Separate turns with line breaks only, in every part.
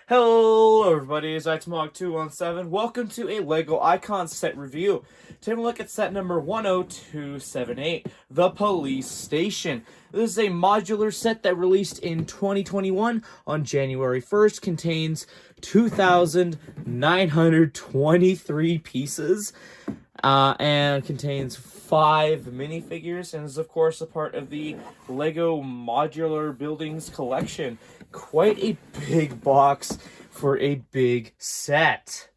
Hello everybody, it's TMOG 217. Welcome to a LEGO Icon set review. Taking a look at set number 10278, The Police Station. This is a modular set that released in 2021 on January 1st, contains 2,923 pieces, and contains 5 minifigures, and is of course a part of the LEGO Modular Buildings collection. Quite a big box for a big set.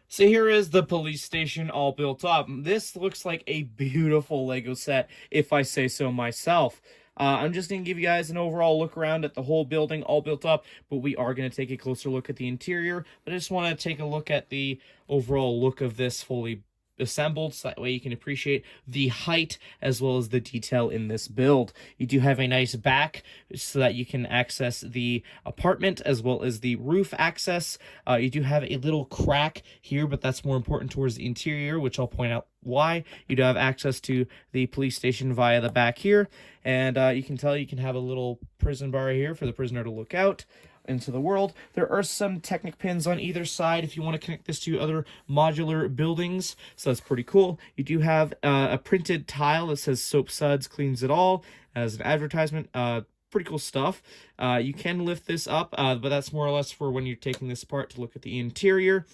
So here is the police station all built up. This looks like a beautiful LEGO set, if I say so myself. I'm just going to give you guys an overall look around at the whole building all built up, but we are going to take a closer look at the interior. But I just want to take a look at the overall look of this fully assembled, so that way you can appreciate the height as well as the detail in this build. You do have a nice back so that you can access the apartment as well as the roof access. You do have a little crack here, but that's more important towards the interior, which I'll point out why. You do have access to the police station via the back here, and you can tell you can have a little prison bar here for the prisoner to look out into the world. There are some Technic pins on either side if you want to connect this to other modular buildings, so that's pretty cool. You do have a printed tile that says Soap Suds cleans it all as an advertisement. Pretty cool stuff. You can lift this up, but that's more or less for when you're taking this apart to look at the interior.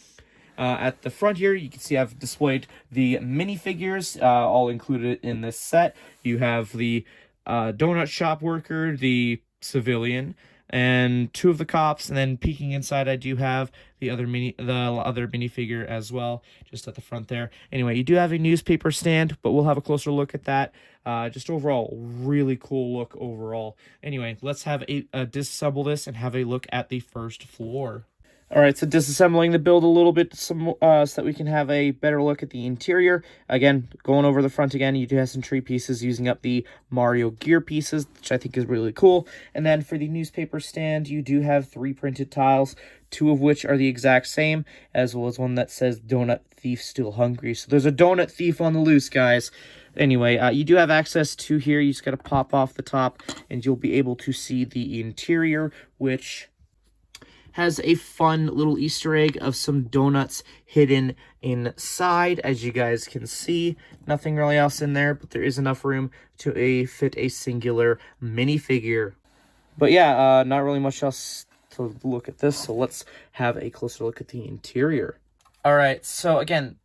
At the front here, you can see I've displayed the minifigures, all included in this set. You have the donut shop worker, the civilian, and 2 of the cops, and then peeking inside I do have the other minifigure as well, just at the front there. Anyway, you do have a newspaper stand, but we'll have a closer look at that. Just overall, really cool look overall. Anyway, let's have a disassemble this and have a look at the first floor. Alright, so disassembling the build a little bit so that we can have a better look at the interior. Again, going over the front again, you do have some tree pieces using up the Mario gear pieces, which I think is really cool. And then for the newspaper stand, you do have 3 printed tiles, 2 of which are the exact same, as well as one that says Donut Thief Still Hungry. So there's a donut thief on the loose, guys. Anyway, you do have access to here. You just got to pop off the top, and you'll be able to see the interior, which has a fun little Easter egg of some donuts hidden inside, as you guys can see. Nothing really else in there, but there is enough room to fit a singular minifigure. But yeah, not really much else to look at this, so let's have a closer look at the interior. Alright, so again,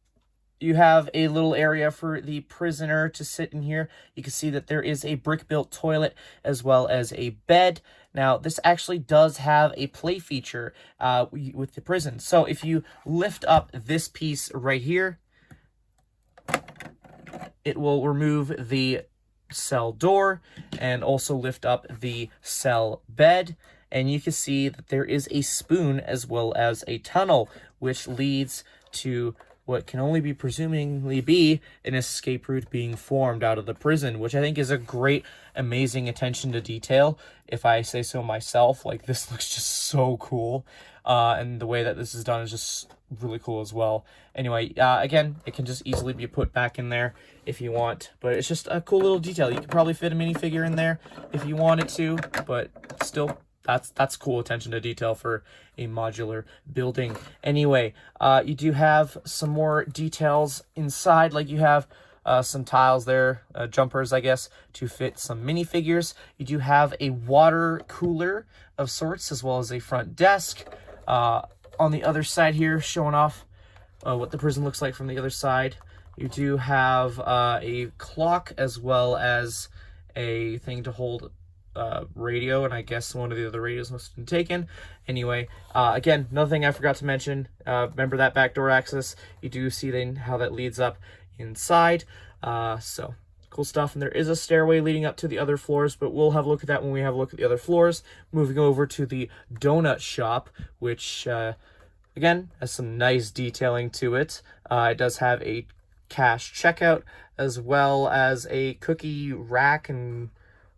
you have a little area for the prisoner to sit in here. You can see that there is a brick-built toilet as well as a bed. Now, this actually does have a play feature with the prison. So if you lift up this piece right here, it will remove the cell door and also lift up the cell bed. And you can see that there is a spoon as well as a tunnel, which leads to what can only be presumably be an escape route being formed out of the prison, which I think is a great, amazing attention to detail, if I say so myself. Like, this looks just so cool, and the way that this is done is just really cool as well. Anyway, again, it can just easily be put back in there if you want, but it's just a cool little detail. You could probably fit a minifigure in there if you wanted to, but still, that's cool attention to detail for a modular building. Anyway, you do have some more details inside, like you have some tiles there, jumpers, I guess, to fit some minifigures. You do have a water cooler of sorts, as well as a front desk. On the other side here, showing off what the prison looks like from the other side, you do have a clock, as well as a thing to hold radio, and I guess one of the other radios must have been taken. Anyway, again, another thing I forgot to mention, remember that backdoor access. You do see then how that leads up inside, so cool stuff. And there is a stairway leading up to the other floors, but we'll have a look at that when we have a look at the other floors. Moving over to the donut shop, which again has some nice detailing to it. It does have a cash checkout as well as a cookie rack and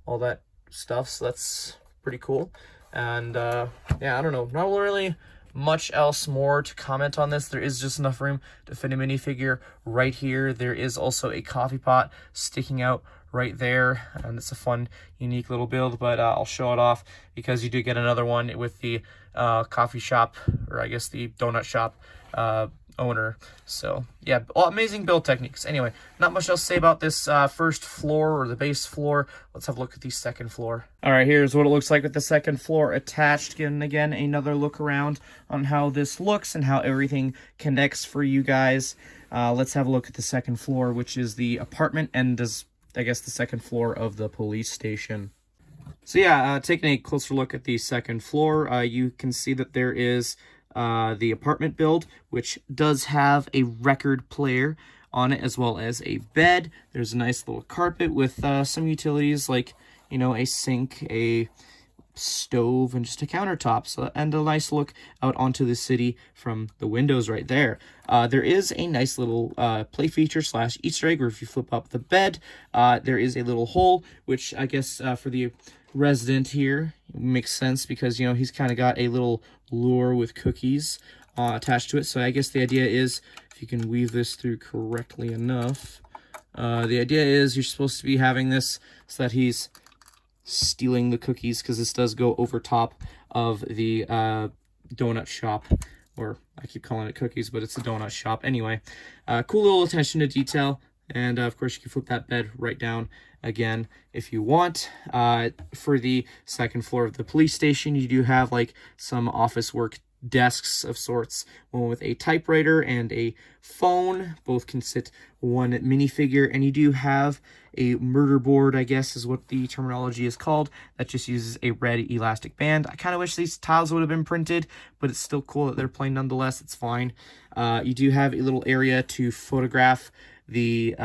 all that stuff, so that's pretty cool. And yeah, I don't know, not really much else more to comment on this. There is just enough room to fit a minifigure right here. There is also a coffee pot sticking out right there, and it's a fun, unique little build, but I'll show it off because you do get another one with the coffee shop, or I guess the donut shop owner. So yeah, amazing build techniques. Anyway, not much else to say about this first floor, or the base floor. Let's have a look at the second floor. All right, here's what it looks like with the second floor attached. And again, another look around on how this looks and how everything connects for you guys. Let's have a look at the second floor, which is the apartment and I guess the second floor of the police station. So yeah, taking a closer look at the second floor, you can see that there is the apartment build, which does have a record player on it, as well as a bed. There's a nice little carpet with some utilities like, you know, a sink, a stove, and just a countertop. So, and a nice look out onto the city from the windows right there. There is a nice little play feature / Easter egg where if you flip up the bed, there is a little hole, which I guess for the resident here makes sense, because, you know, he's kind of got a little lure with cookies attached to it. So I guess the idea is, if you can weave this through correctly enough, the idea is you're supposed to be having this so that he's stealing the cookies, because this does go over top of the donut shop, or I keep calling it cookies, but it's a donut shop. Anyway, cool little attention to detail. And of course, you can flip that bed right down again if you want. For the second floor of the police station, you do have like some office work desks of sorts, one with a typewriter and a phone. Both can sit one minifigure, and you do have a murder board, I guess is what the terminology is called, that just uses a red elastic band. I kind of wish these tiles would have been printed, but it's still cool that they're plain nonetheless. It's fine. You do have a little area to photograph the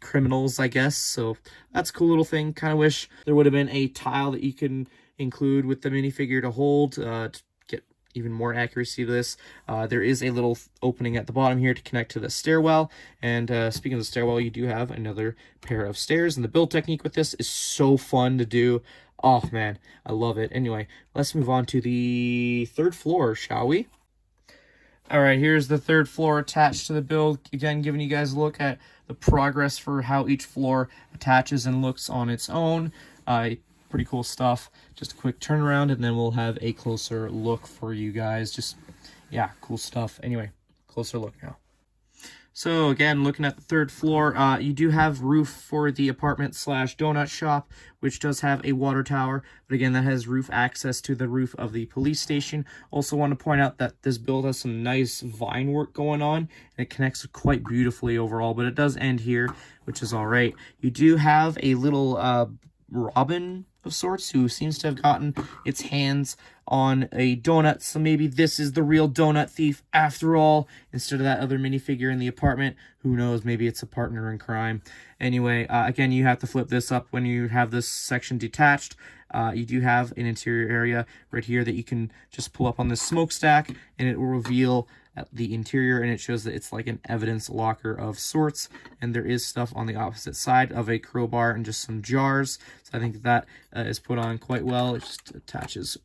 criminals, I guess, so that's a cool little thing. Kind of wish there would have been a tile that you can include with the minifigure to hold to get even more accuracy to this. There is a little opening at the bottom here to connect to the stairwell, and speaking of the stairwell, you do have another pair of stairs, and the build technique with this is so fun to do. Oh man, I love it. Anyway, let's move on to the third floor, shall we? All right, here's the third floor attached to the build. Again, giving you guys a look at the progress for how each floor attaches and looks on its own. Pretty cool stuff. Just a quick turnaround, and then we'll have a closer look for you guys. Just, yeah, cool stuff. Anyway, closer look now. So again, looking at the third floor, you do have roof for the apartment / donut shop, which does have a water tower. But again, that has roof access to the roof of the police station. Also want to point out that this build has some nice vine work going on, and it connects quite beautifully overall, but it does end here, which is all right. You do have a little robin of sorts who seems to have gotten its hands on a donut, so maybe this is the real donut thief after all, instead of that other minifigure in the apartment. Who knows, maybe it's a partner in crime. Anyway, again, you have to flip this up when you have this section detached. You do have an interior area right here that you can just pull up on this smokestack, and it will reveal the interior, and it shows that it's like an evidence locker of sorts, and there is stuff on the opposite side of a crowbar and just some jars. So I think that is put on quite well. It just attaches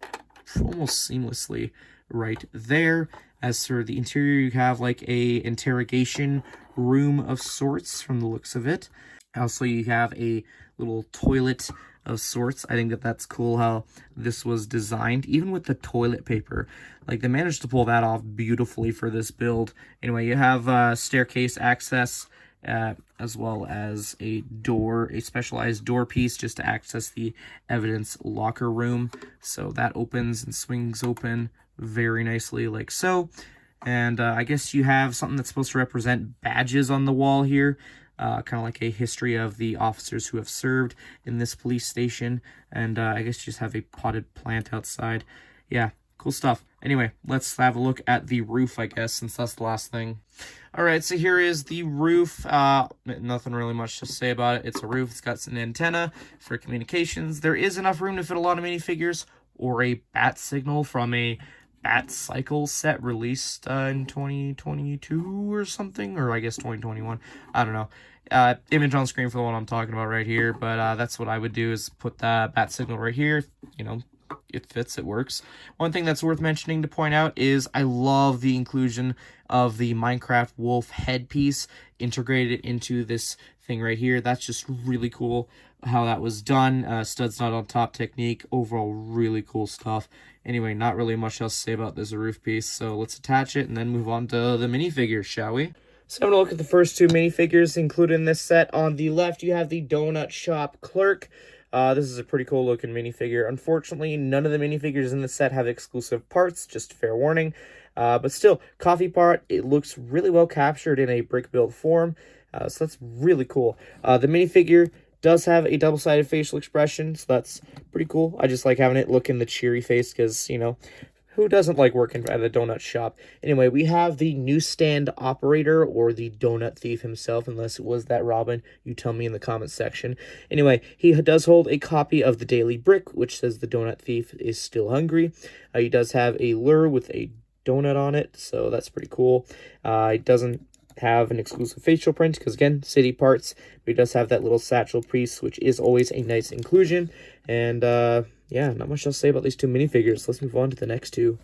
almost seamlessly right there. As for the interior, you have like a interrogation room of sorts from the looks of it. Also, you have a little toilet of sorts. I think that that's cool how this was designed, even with the toilet paper. Like, they managed to pull that off beautifully for this build. Anyway, you have staircase access, as well as a door, a specialized door piece just to access the evidence locker room. So that opens and swings open very nicely like so. And I guess you have something that's supposed to represent badges on the wall here. Kind of like a history of the officers who have served in this police station. And I guess you just have a potted plant outside. Yeah, cool stuff. Anyway, let's have a look at the roof, I guess, since that's the last thing. All right, so here is the roof. Nothing really much to say about it. It's a roof. It's got an antenna for communications. There is enough room to fit a lot of minifigures, or a bat signal from a Bat Cycle set released in 2022 or something, or I guess 2021. I don't know. Image on screen for the one I'm talking about right here, but that's what I would do, is put that bat signal right here. You know, it fits, it works. One thing that's worth mentioning to point out is I love the inclusion of the Minecraft wolf headpiece integrated into this thing right here. That's just really cool how that was done. Studs not on top technique. Overall, really cool stuff. Anyway, not really much else to say about this roof piece, so let's attach it and then move on to the minifigures, shall we? So I'm going to look at the first two minifigures included in this set. On the left, you have the Donut Shop Clerk. This is a pretty cool looking minifigure. Unfortunately, none of the minifigures in the set have exclusive parts, just fair warning. But still, coffee part, it looks really well captured in a brick build form. So that's really cool. The minifigure does have a double-sided facial expression, so that's pretty cool. I just like having it look in the cheery face because, you know, who doesn't like working at a donut shop? Anyway, we have the newsstand operator, or the donut thief himself, unless it was that Robin. You tell me in the comments section. Anyway, he does hold a copy of the Daily Brick, which says the donut thief is still hungry. He does have a lure with a donut on it, so that's pretty cool. He doesn't have an exclusive facial print because, again, city parts, but he does have that little satchel piece, which is always a nice inclusion. And yeah, not much else to say about these two minifigures. Let's move on to the next two.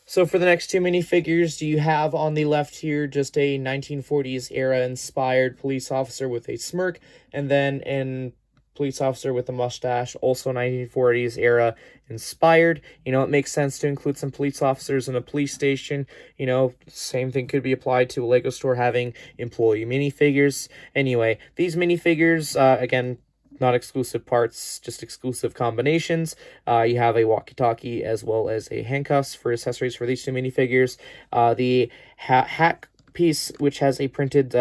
So for the next two minifigures, you have on the left here just a 1940s era inspired police officer with a smirk, and then an police officer with a mustache, also 1940s era inspired. You know, it makes sense to include some police officers in a police station. You know, same thing could be applied to a Lego store having employee minifigures. Anyway, these minifigures, again, not exclusive parts, just exclusive combinations. You have a walkie-talkie as well as a handcuffs for accessories for these two minifigures. The hat piece, which has a printed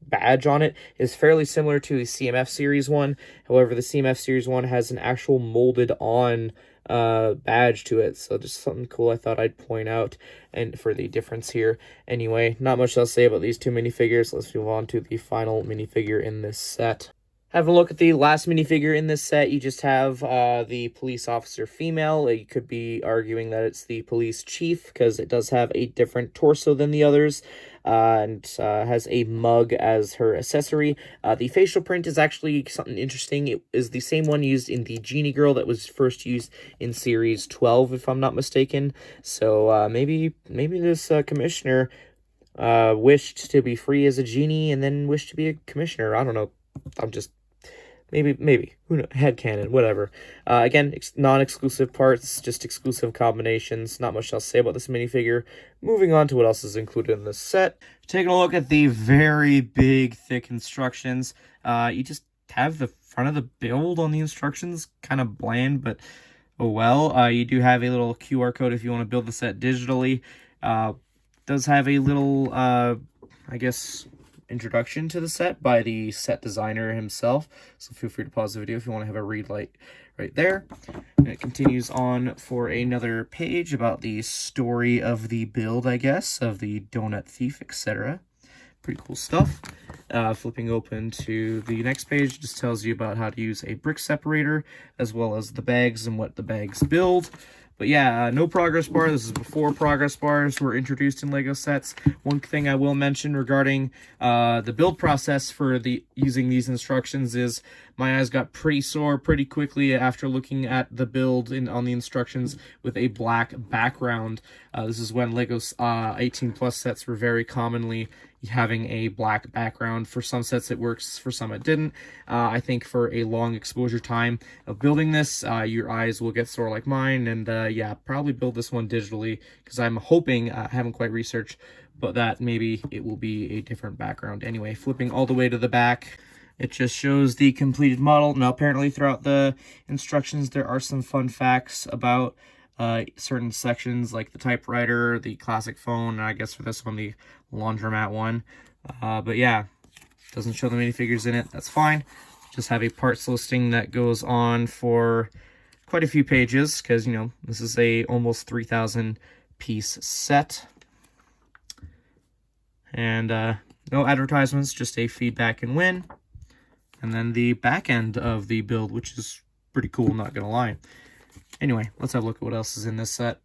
badge on it, is fairly similar to the CMF Series 1. However, the CMF Series 1 has an actual molded on badge to it, so just something cool I thought I'd point out and for the difference here. Anyway, not much else to say about these two minifigures. Let's move on to the final minifigure in this set. Having a look at the last minifigure in this set, you just have the police officer female. You could be arguing that it's the police chief because it does have a different torso than the others, and has a mug as her accessory. The facial print is actually something interesting. It is the same one used in the Genie Girl that was first used in Series 12, if I'm not mistaken. So maybe this commissioner wished to be free as a genie and then wished to be a commissioner. I don't know. I'm just... Maybe. Who knows? Headcanon, whatever. Again, non-exclusive parts, just exclusive combinations. Not much else to say about this minifigure. Moving on to what else is included in this set. Taking a look at the very big, thick instructions. You just have the front of the build on the instructions. Kind of bland, but oh well. You do have a little QR code if you want to build the set digitally. Does have a little, I guess, introduction to the set by the set designer himself, so feel free to pause the video if you want to have a read light right there. And it continues on for another page about the story of the build, I guess, of the donut thief, etc. Pretty cool stuff. Flipping open to the next page just tells you about how to use a brick separator as well as the bags and what the bags build. But yeah, no progress bar. This is before progress bars were introduced in LEGO sets. One thing I will mention regarding the build process for using these instructions is my eyes got pretty sore pretty quickly after looking at the build on the instructions with a black background. This is when LEGO 18+ sets were very commonly having a black background. For some sets it works, for some it didn't. I think for a long exposure time of building this, your eyes will get sore like mine, and yeah, probably build this one digitally, because I'm hoping, I haven't quite researched, but that maybe it will be a different background. Anyway, flipping all the way to the back, it just shows the completed model. Now, apparently throughout the instructions, there are some fun facts about certain sections, like the typewriter, the classic phone, and I guess for this one, the laundromat one. But yeah, doesn't show the minifigures in it. That's fine. Just have a parts listing that goes on for quite a few pages, because, you know, this is a almost 3,000 piece set. And no advertisements, just a feedback and win. And then the back end of the build, which is pretty cool, not gonna lie. Anyway, let's have a look at what else is in this set.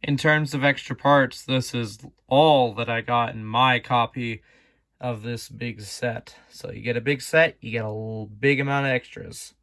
In terms of extra parts, this is all that I got in my copy of this big set. So you get a big set, you get a big amount of extras.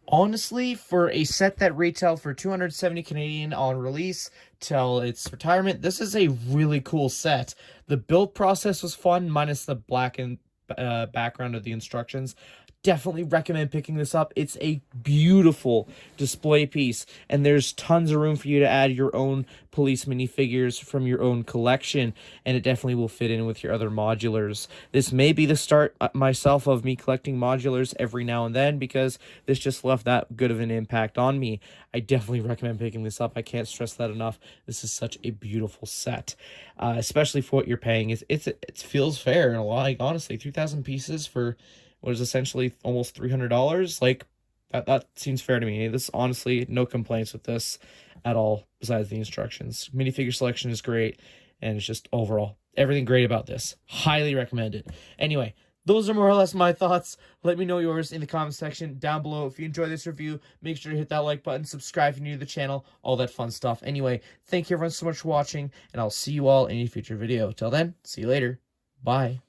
Honestly, for a set that retailed for 270 Canadian on release till its retirement, this is a really cool set. The build process was fun, minus the black and background of the instructions. definitely recommend picking this up. It's a beautiful display piece, and there's tons of room for you to add your own police minifigures from your own collection, and it definitely will fit in with your other modulars. This may be the start myself of me collecting modulars every now and then, because this just left that good of an impact on me. I definitely recommend picking this up. I can't stress that enough. This is such a beautiful set, especially for what you're paying. It feels fair, and like, honestly, 3,000 pieces for what is essentially almost $300. Like, that seems fair to me. This, honestly, no complaints with this at all, besides the instructions. Minifigure selection is great, and it's just overall everything great about this. Highly recommend it. Anyway, those are more or less my thoughts. Let me know yours in the comment section down below. If you enjoyed this review, make sure to hit that like button, subscribe if you're new to the channel, all that fun stuff. Anyway, thank you everyone so much for watching, and I'll see you all in a future video. Till then, see you later. Bye.